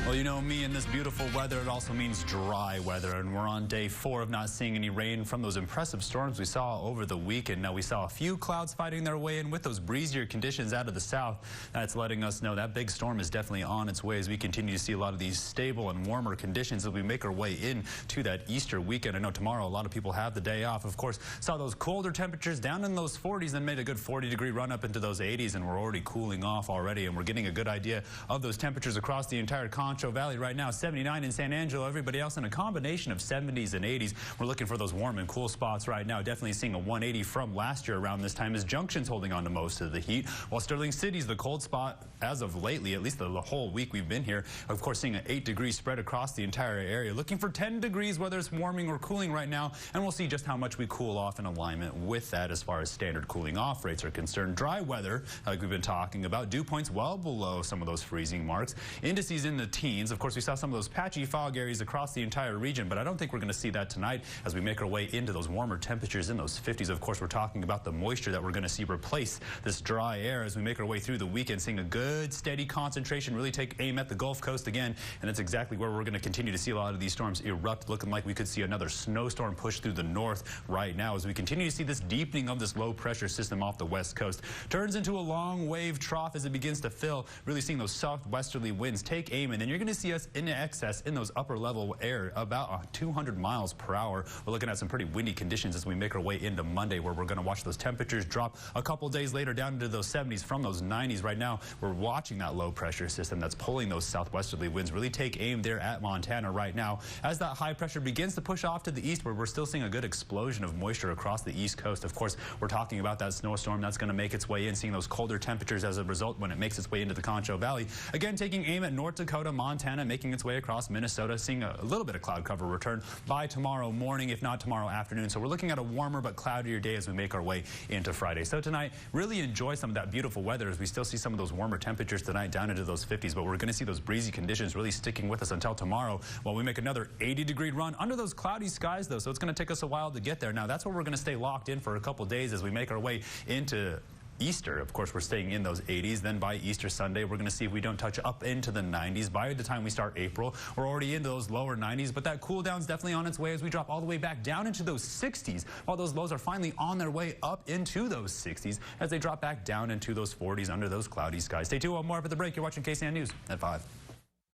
Well, you know me, in this beautiful weather, it also means dry weather, and we're on day 4 of not seeing any rain from those impressive storms we saw over the weekend. Now, we saw a few clouds fighting their way in with those breezier conditions out of the south. That's letting us know that big storm is definitely on its way as we continue to see a lot of these stable and warmer conditions as we make our way into that Easter weekend. I know tomorrow a lot of people have the day off. Of course, saw those colder temperatures down in those 40s and made a good 40-degree run up into those 80s, and we're already cooling off already, and we're getting a good idea of those temperatures across the entire Concho Valley right now. 79 in San Angelo, everybody else in a combination of 70s and 80s. We're looking for those warm and cool spots right now. Definitely seeing a 180 from last year around this time as Junction's holding on to most of the heat, while Sterling City's the cold spot as of lately, at least the whole week we've been here. Of course, seeing an 8-degree spread across the entire area. Looking for 10 degrees, whether it's warming or cooling right now, and we'll see just how much we cool off in alignment with that as far as standard cooling off rates are concerned. Dry weather, like we've been talking about, dew points well below some of those freezing marks. Indices in the teens. Of course, we saw some of those patchy fog areas across the entire region, but I don't think we're going to see that tonight as we make our way into those warmer temperatures in those 50s. Of course, we're talking about the moisture that we're going to see replace this dry air as we make our way through the weekend, seeing a good steady concentration really take aim at the Gulf Coast again, and that's exactly where we're going to continue to see a lot of these storms erupt, looking like we could see another snowstorm push through the north right now as we continue to see this deepening of this low pressure system off the west coast. Turns into a long wave trough as it begins to fill, really seeing those soft westerly winds take aim, and then you're going to see us in excess in those upper level air about 200 miles per hour. We're looking at some pretty windy conditions as we make our way into Monday, where we're going to watch those temperatures drop a couple days later down into those 70s from those 90s. Right now, we're watching that low pressure system that's pulling those southwesterly winds really take aim there at Montana right now as that high pressure begins to push off to the east, where we're still seeing a good explosion of moisture across the east coast. Of course, we're talking about that snowstorm that's going to make its way in, seeing those colder temperatures as a result when it makes its way into the Concho Valley. Again, taking aim at North Dakota, Montana, making its way across Minnesota, seeing a little bit of cloud cover return by tomorrow morning, if not tomorrow afternoon. So we're looking at a warmer but cloudier day as we make our way into Friday. So tonight, really enjoy some of that beautiful weather as we still see some of those warmer temperatures tonight down into those 50s, but we're going to see those breezy conditions really sticking with us until tomorrow while we make another 80-degree run under those cloudy skies, though, so it's going to take us a while to get there. Now, that's where we're going to stay locked in for a couple days as we make our way into Easter. Of course, we're staying in those 80s. Then by Easter Sunday, we're going to see if we don't touch up into the 90s. By the time we start April, we're already into those lower 90s, but that cool down's definitely on its way as we drop all the way back down into those 60s, while those lows are finally on their way up into those 60s as they drop back down into those 40s under those cloudy skies. Stay tuned. More after the break. You're watching KSAN News at 5.